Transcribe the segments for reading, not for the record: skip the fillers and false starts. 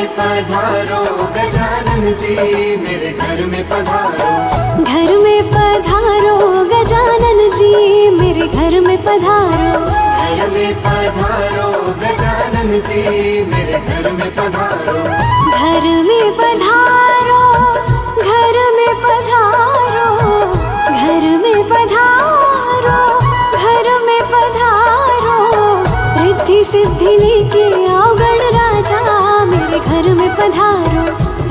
में पधारो गजानन जी, मेरे घर में पधारो। घर में पधारो गजानन जी, मेरे घर में पधारो। घर में पधारो गजानन जी, मेरे घर में पधारो। घर में पधारो, घर में पधारो, घर में पधारो, घर में पधारो। रिद्धि सिद्धि लेके आओ गण राजा, मेरे घर में पधारो।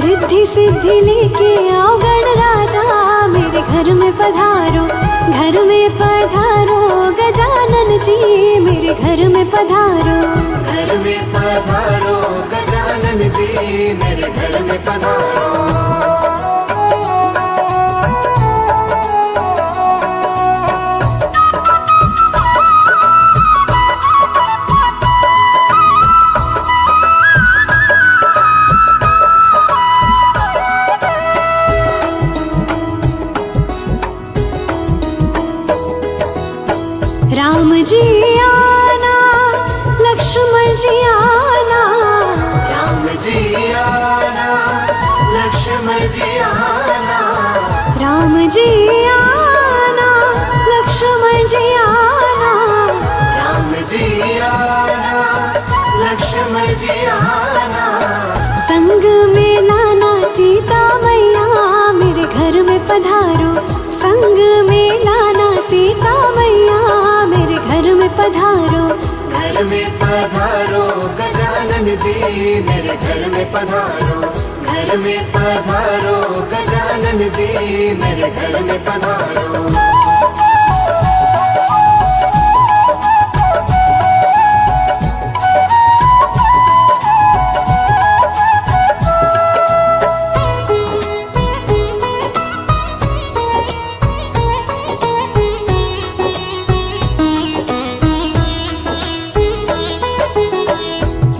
रिद्धि सिद्धि लेके आओ गण राजा, मेरे घर में पधारो। घर में पधारो गजानन जी, मेरे घर में पधारो। घर में पधारो गजानन जी, मेरे घर में पधारो। राम जी आना, लक्ष्मण जी आना। राम जी आना, लक्ष्मण जी आना। राम जी आना, लक्ष्मण जी आना। राम जी आना, लक्ष्मण जी आना। संग में लाना सीता मैया, मेरे घर में पधारो। संग में लाना सीता मैया, मेरे घर में पधारो। घर में पधारो गजानन जी, मेरे घर में पधारो। घर में पधारो गजानन जी, मेरे घर में पधारो।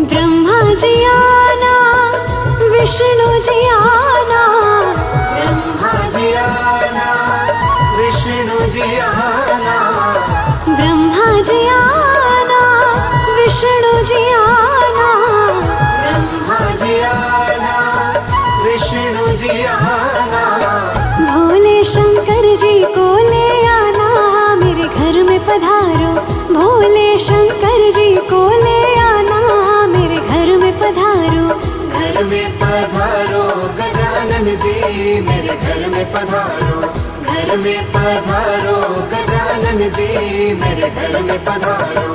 ब्रह्मा जी आना, विष्णु जी आना। ब्रह्मा जी आना, विष्णु जी आना। ब्रह्मा जी आना, विष्णु जी आना। ब्रह्मा जी आना, विष्णु जी आना। भोले शंकर जी को ले आना, मेरे घर में पधारो। भोले शंकर जी को ले आना, मेरे घर में पधारो। घर में पधारो गजानन जी, मेरे घर में पधारो। घर में पधारो गजानन जी, मेरे घर में पधारो।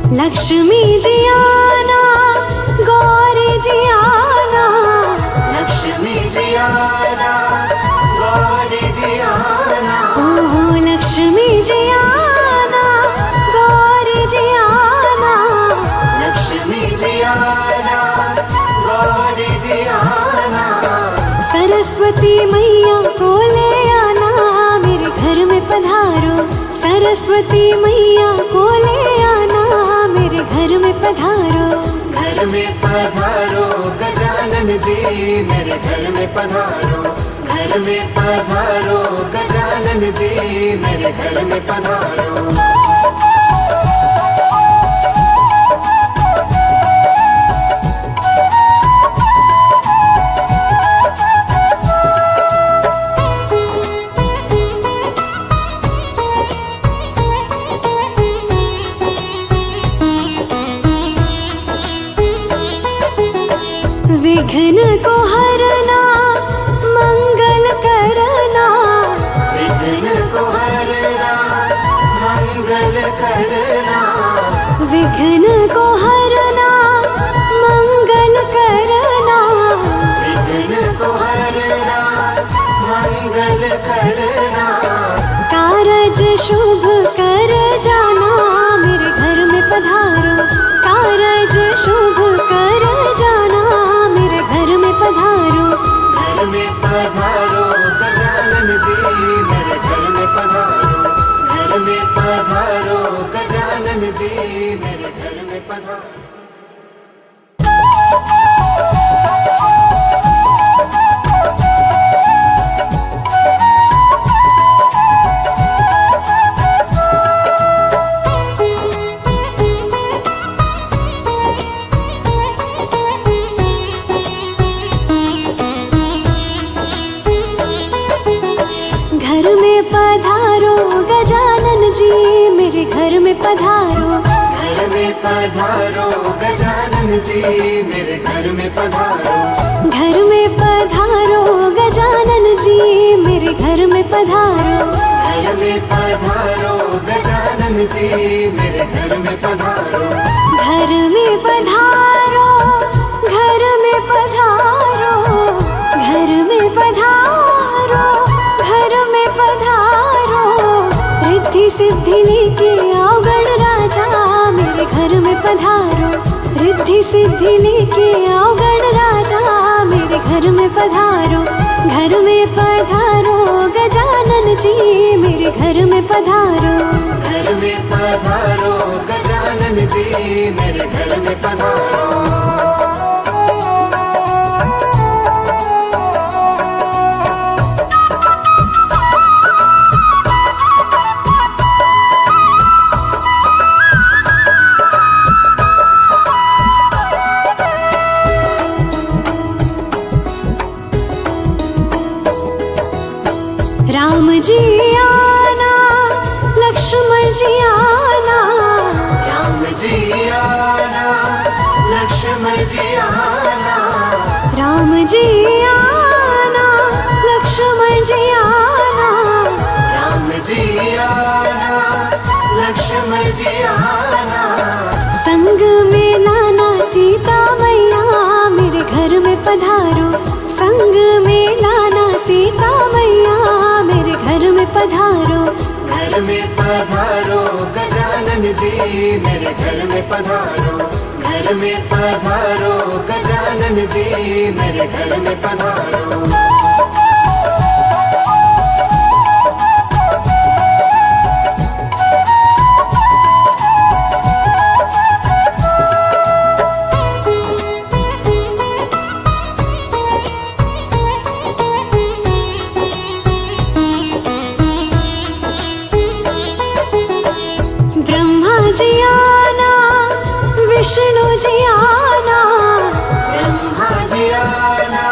लक्ष्मी जी आना, गौरी जी आना। लक्ष्मी जी आना, गौरी जी आना। ओहो लक्ष्मी जी आना, गौरी जी आना। लक्ष्मी जी आना, गौरी जी आना। सरस्वती मैया को ले आना, मेरे घर में पधारो। सरस्वती मैया को ले आना, मेरे घर में पधारो। घर में पधारो गजानन जी, मेरे घर में पधारो। घर में पधारो गजानन जी, मेरे घर में पधारो। विघ्न को हरना, मंगल करना। विघ्न को हरना, मंगल करना। विघ्न को हरना, मंगल करना। विघ्न को हरना, मंगल करना। कारज शुभ कर जाना, मेरे घर में पधारो। कारज शुभ कर जाना, मेरे घर में पधारो। घर में पधारो गजानन जी, मेरे घर में पधारो। घर में पधारो मेरे घर में पधारो। घर में पधारो गजानन जी, मेरे घर में पधारो। घर में पधारो गजानन जी, मेरे घर में पधारो। घर में पधारो गजानन जी, मेरे घर में पधारो। घर में पधारो गजानन जी, मेरे घर में पधारो। घर में पधारो, घर में पधारो, घर में पधारो, घर में पधारो। रिद्धि सिद्धि लेके आओ गण राजा, मेरे घर में पधारो। रिद्धि सिद्धि लेके आओ गण राजा, मेरे घर में पधारो। घर में पधारो गजानन जी, मेरे घर में पधारो। घर में पधारो गजानन जी, मेरे घर में पधारो। राम जी आना, लक्ष्मण जी आना। राम जी आना, लक्ष्मण जी आना। राम जी आना, लक्ष्मण जी आना। राम जी आना, लक्ष्मण जी आना। संग में लाना सीता मैया, मेरे घर में पधारो। संग में लाना सीता मैया, मेरे घर में पधारो। घर में पधारो गजानन जी, मेरे घर में पधारो। घर में पधारो गजानन जी, मेरे घर में पधारो। ब्रह्मा जी आना, विष्णु जी आना। ब्रह्मा जी आना,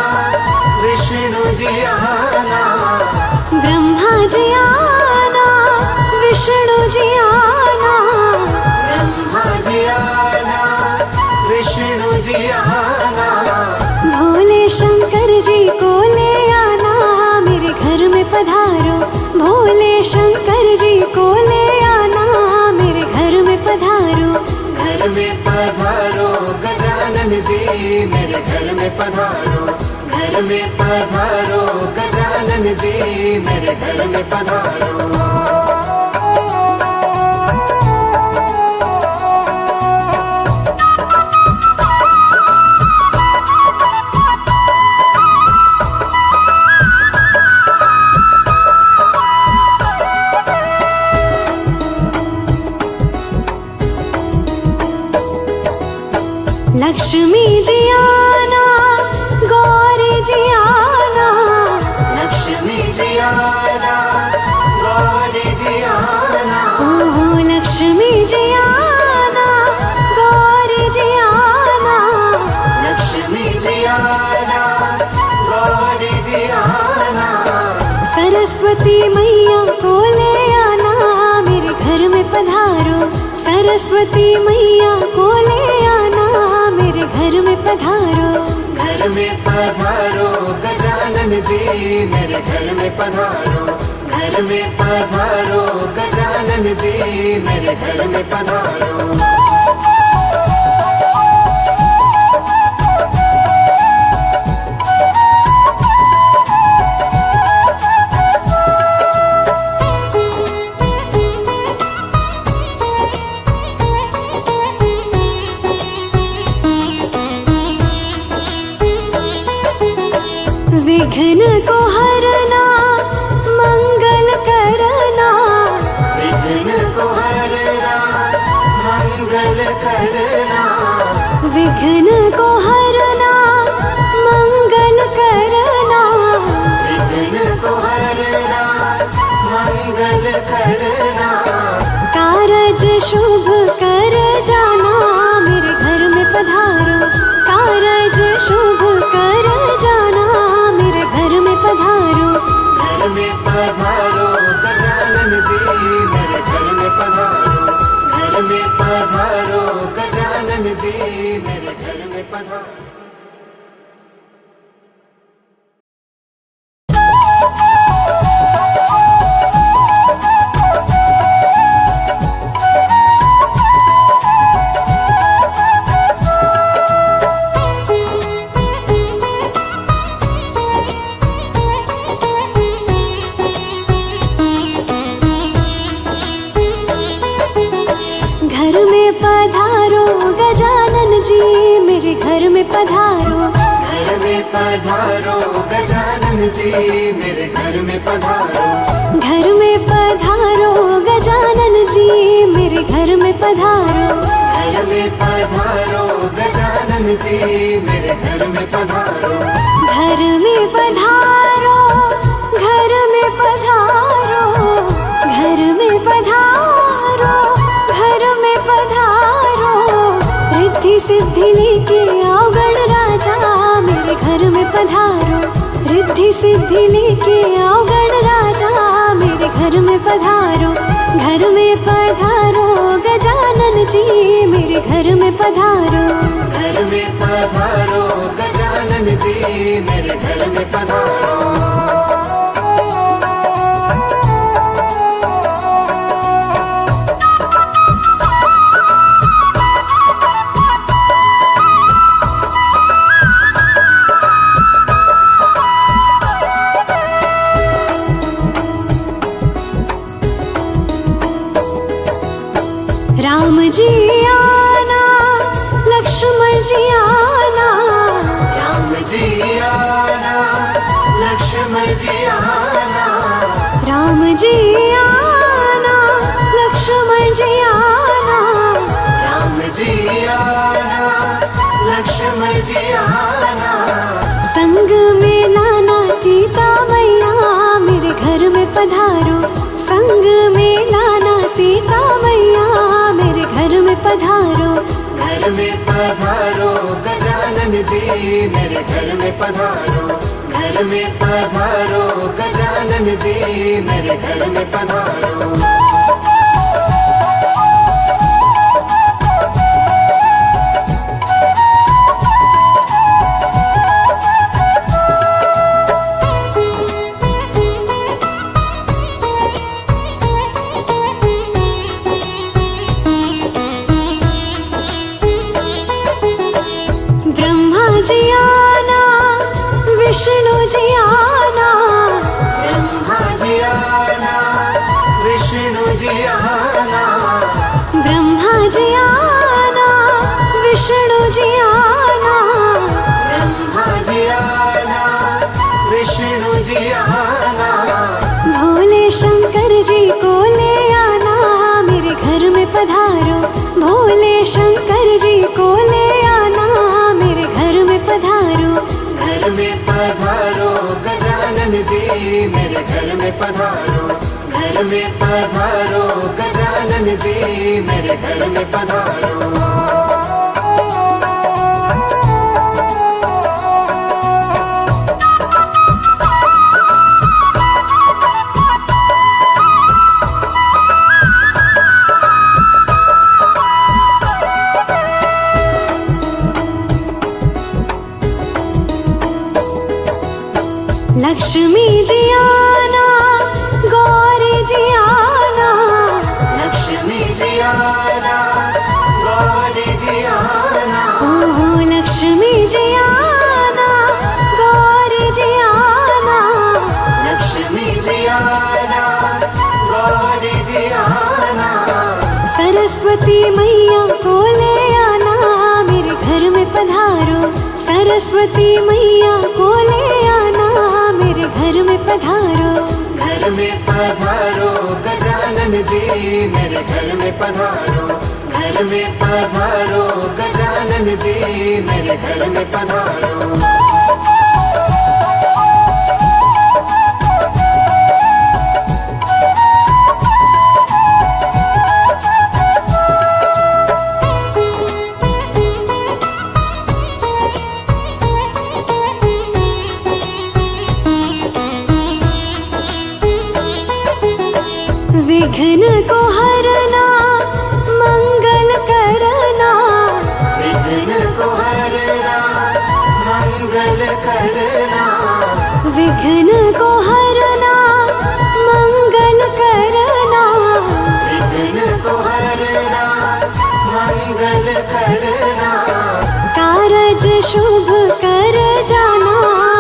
विष्णु जी आना। ब्रह्मा जी आना, विष्णु जी आना। ब्रह्मा जी आना, विष्णु जी आना। भोले शंकर जी को ले आना, मेरे घर में पधारो। भोले शंकर जी को ले आना, मेरे घर में पधारो। घर में पधारो गजानन जी, मेरे घर में पधारो। घर में पधारो गजानन जी, मेरे घर में पधारो। लक्ष्मी जी आना, गौरी जी आना। लक्ष्मी जी आना, गौरी जी आना। ओहो लक्ष्मी जी आना, गौरी जी आना। लक्ष्मी जी आना, गौरी जी आना। सरस्वती मैया को ले आना, मेरे घर में पधारो। सरस्वती मैया को ले आना, मेरे घर में पधारो। घर में पधारो गजानन जी, मेरे घर में पधारो। घर में पधारो गजानन जी, मेरे घर में पधारो। विघ्न को हरना, मंगल करना। विघ्न को हरना, मंगल मंगल करना, विघ्न को हरना मंगल करना, विघ्न को हरना मंगल करना, कारज शुभ कर जाना मेरे घर में पधारो, कारज शुभ कर जाना मेरे घर में पधारो, घर में पधारो गजानन जी मेरे घर में पधारो, घर में पधारो गजानन जी मेरे घर में पधारो। घर में पधारो गजानन जी मेरे घर में पधारो, घर में पधारो गजानन जी मेरे घर में पधारो, घर में पधारो गजानन जी मेरे घर में पधारो, घर में पधारो गजानन जी मेरे घर में पधारो, घर में पधारो, घर में पधारो, घर में पधारो, घर में पधारो, रिद्धि सिद्धि लेके आओ गण राजा मेरे घर में पधारो, रिद्धि सिद्धि लेके आओ गण राजा मेरे घर में पधारो, घर में पधारो गजानन जी मेरे घर में पधारो, घर में पधारो गजानन जी मेरे घर में पधारो। राम जी आना लक्ष्मण जी आना, राम जी आना लक्ष्मण जी आना, राम जी आना लक्ष्मण जी आना, राम जी आना लक्ष्मण जी आना, संग में लाना सीता मैया मेरे घर में पधारो, संग में लाना सीता मैया मेरे घर में पधारो, घर में पधारो गजानन जी मेरे घर में पधारो, घर में पधारो गजानन जी मेरे घर में पधारो। ब्रह्मा जी आना विष्णु जी आना, ब्रह्मा जी आना विष्णु जी आना, ब्रह्मा जी आना विष्णु जी आना, ब्रह्मा जी आना विष्णु जी आना, भोले शंकर जी को ले आना मेरे घर में पधारो, भोले शंकर जी को ले आना मेरे घर में पधारो, घर में पधारो गजानन जी मेरे घर में पधारो, घर में पधारो गजानन जी मेरे घर में पधारो। लक्ष्मी जी आना गौरी जी आना, लक्ष्मी जी आना गौरी जी आना, ओहो लक्ष्मी जी आना गौरी जी आना, लक्ष्मी जी आना गौरी जी आना, सरस्वती मैया को ले आना मेरे घर में पधारो, सरस्वती मैया को ले आना मेरे घर में पधारो, घर में पधारो गजानन जी मेरे घर में पधारो, घर में पधारो गजानन जी मेरे घर में पधारो। विघ्न को हरना मंगल करना, विघ्न को हरना मंगल करना, विघ्न को हरना मंगल करना, विघ्न को हरना मंगल करना। कारज शुभ कर जाना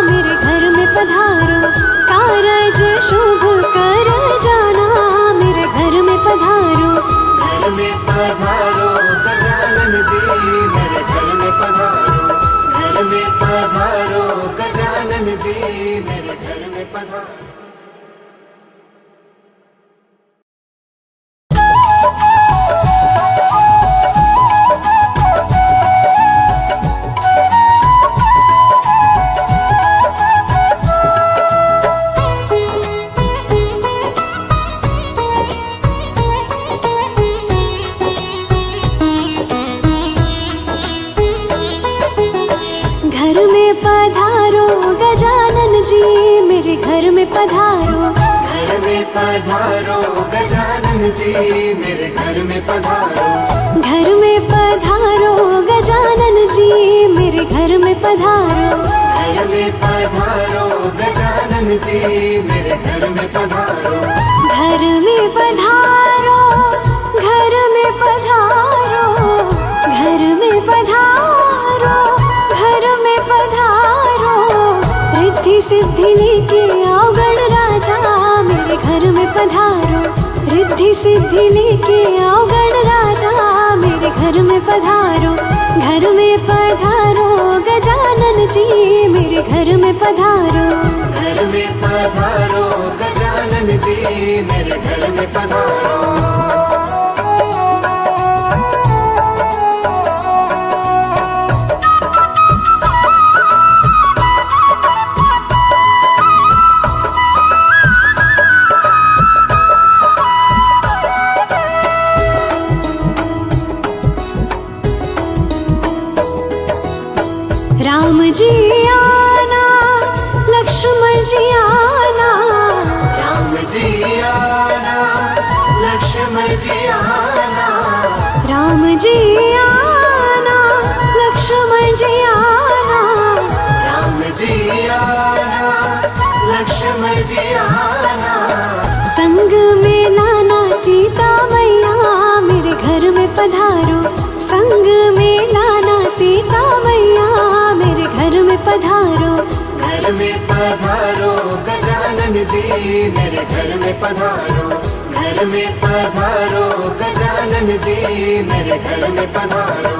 मेरे घर में पधारो, कारज शुभ कर जाना मेरे घर में पधारो। घर में पधारो गजानन जी मेरे घर में पधारो, घर में पधारो गजानन जी मेरे घर में पधारो। घर में पधारो गजानन जी मेरे घर में पधारो, घर में पधारो गजानन जी मेरे घर में पधारो, घर में पधारो गजानन जी मेरे घर में पधारो, घर में पधारो गजानन जी मेरे घर में पधारो। घर में पधारो, घर में पधारो, घर में पधारो, घर में पधारो। रिद्धि सिद्धि लेके आओ गण राजा मेरे घर में पधारो, रिद्धि सिद्धि लेके आओ गण राजा मेरे घर में पधारो। घर में पधारो गजानन जी मेरे घर में पधारो, घर में पधारो गजानन जी मेरे घर में पधारो। राम जी आना लक्ष्मण जी आना, राम जी आना लक्ष्मण जी आना, राम जी आना लक्ष्मण जी आना, राम जी आना लक्ष्मण जी आना। संग में लाना सीता मैया मेरे घर में पधारो, संग में लाना सीता मैया मेरे घर में पधारो। घर में पधारो गजानन जी मेरे घर में पधारो, घर में पधारो गजानन जी मेरे घर में पधारो।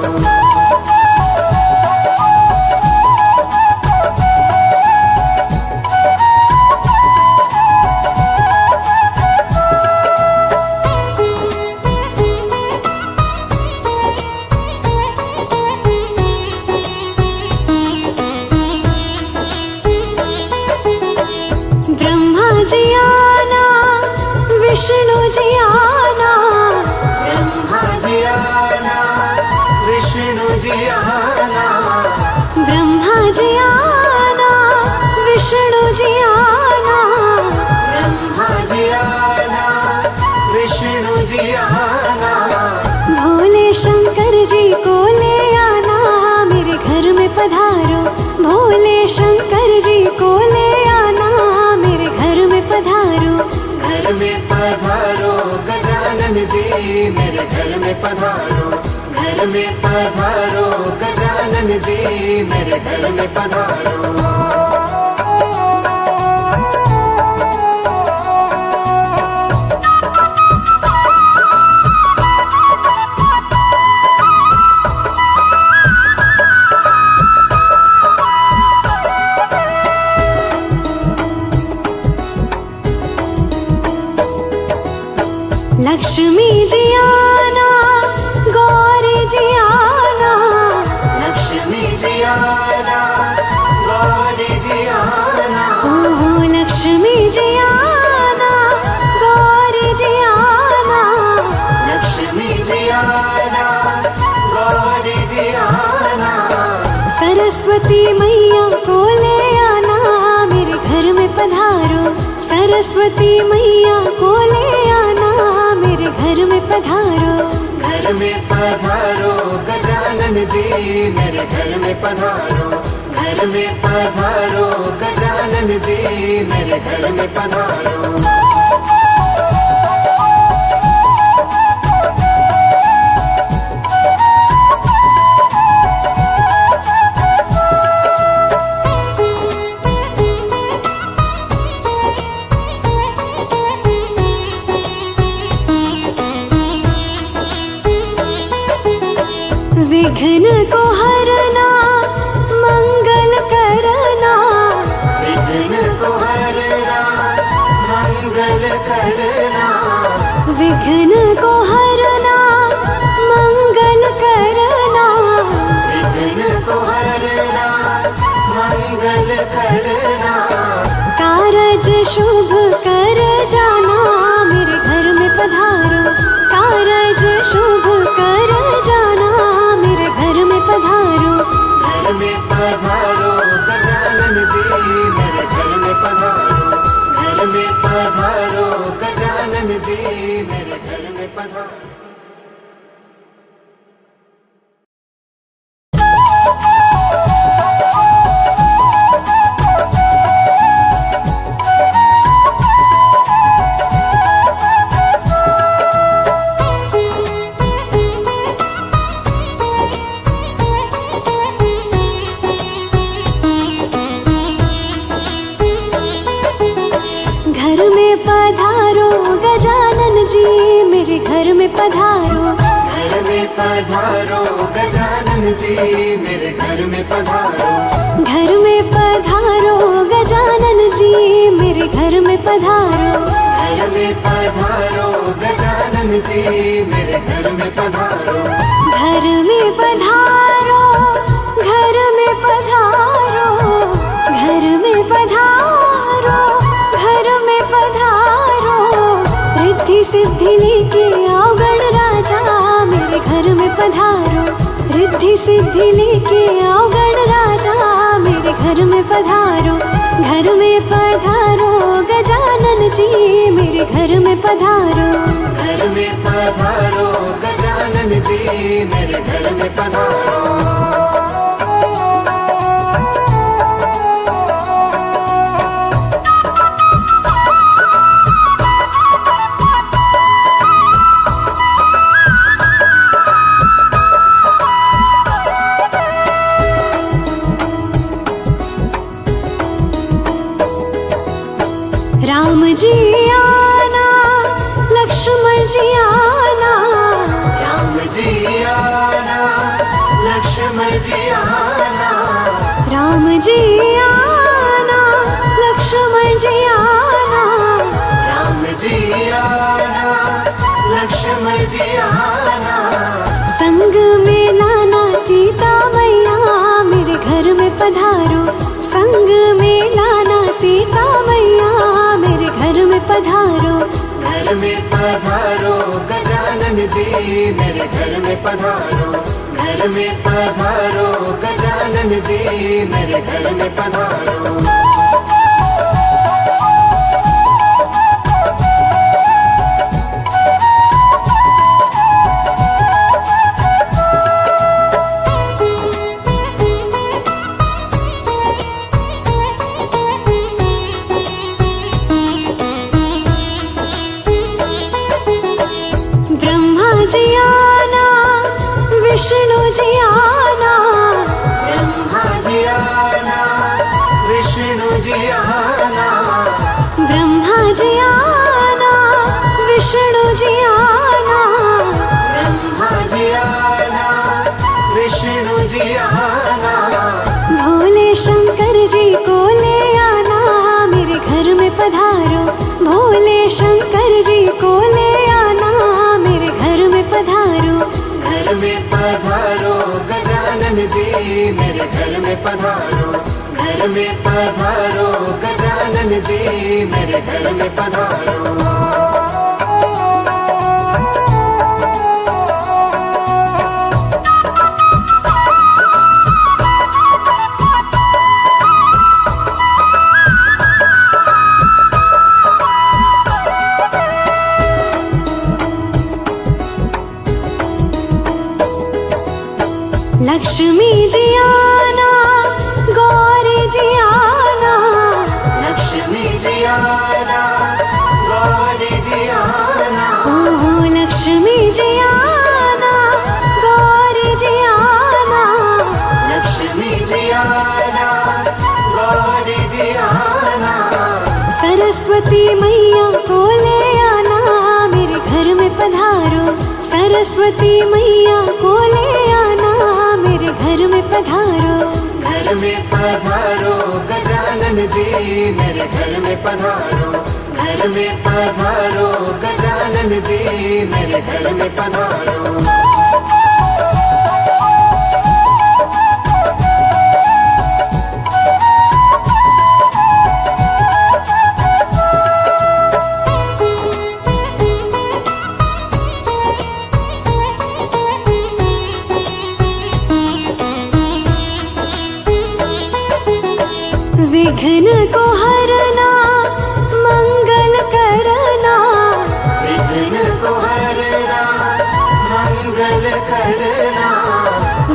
ब्रह्मा जी आना विष्णु जी आना, ब्रह्मा जी आना विष्णु जी आना, ब्रह्मा जी आना विष्णु जी आना, ब्रह्मा जी आना विष्णु जी आना। भोले शंकर जी को ले आना मेरे घर में पधारो, भोले शंकर जी को ले आना मेरे घर में पधारो। घर में पधारो गजानन जी मेरे घर में पधारो, घर में पधारो गजानन जी मेरे घर में पधारो। लक्ष्मी जी आना गौ सरस्वती मैया को ले आना मेरे घर में पधारो, सरस्वती मैया को ले आना मेरे घर में पधारो। घर में पधारो गजानन जी मेरे घर में पधारो, घर में पधारो गजानन जी मेरे घर में पधारो। विघ्न को हरना मंगल करना, विघ्न को हरना मंगल करना, विघ्न को हरना मंगल करना, विघ्न को हरना मंगल करना। कारज शुभ कर जाना मेरे घर में पधारो, कारज शुभ कर जाना मेरे घर में पधारो। घर में पधारो गजानन जी मेरे घर में पधारो, घर में पधारो गजानन जी मेरे घर में पधारो। घर में पधारो गजानन जी मेरे घर में पधारो, घर में पधारो गजानन जी मेरे घर में पधारो, घर में पधारो गजानन जी मेरे घर में पधारो। घर में पधारो गजानन जी मेरे घर में पधारो, घर में पधारो, घर में पधारो, घर में पधारो, घर में पधारो। रिद्धि सिद्धि लेके आओ गण राजा मेरे घर में पधारो, रिद्धि सिद्धि लेके आओ गण राजा मेरे घर में पधारो। घर में पधारो गजानन जी मेरे घर में पधारो, घर में पधारो गजानन जी मेरे घर में पधारो। राम जी आना लक्ष्मण जी आना, राम जी आना लक्ष्मण जी आना, राम जी आना लक्ष्मण जी आना, राम जी आना लक्ष्मण जी आना। संग में लाना सीता मैया मेरे घर में पधारो, संग में लाना सीता मैया मेरे घर में पधारो। घर में पधारो गजानन जी मेरे घर में पधारो, घर में पधारो गजानन जी मेरे घर में पधारो। ब्रह्मा जी आना विष्णु जी आना, ब्रह्मा जी आना विष्णु जी आना, ब्रह्मा जी आना विष्णु जी आना, ब्रह्मा जी आना विष्णु जी आना। भोले शंकर जी को ले आना मेरे घर में पधारो, भोले शंकर जी को ले आना मेरे घर में पधारो। घर में पधारो गजानन जी मेरे घर में पधारो, घर में पधारो गजानन जी मेरे घर में पधारो। लक्ष्मी जी आना, गौरी जी आना, लक्ष्मी जी आना, गौरी जी आना, ओहो लक्ष्मी जी आना, गौरी जी आना, लक्ष्मी जी आना, गौरी जी आना। सरस्वती मैया को ले आना, मेरे घर में पधारो, सरस्वती मैया को ले आना, मेरे घर में पधारो। घर में पधारो गजानन जी, मेरे घर में पधारो, घर में पधारो गजानन जी, मेरे घर में पधारो। विघ्न को हरना, मंगल करना, विघ्न को हरना, मंगल करना,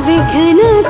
विघ्न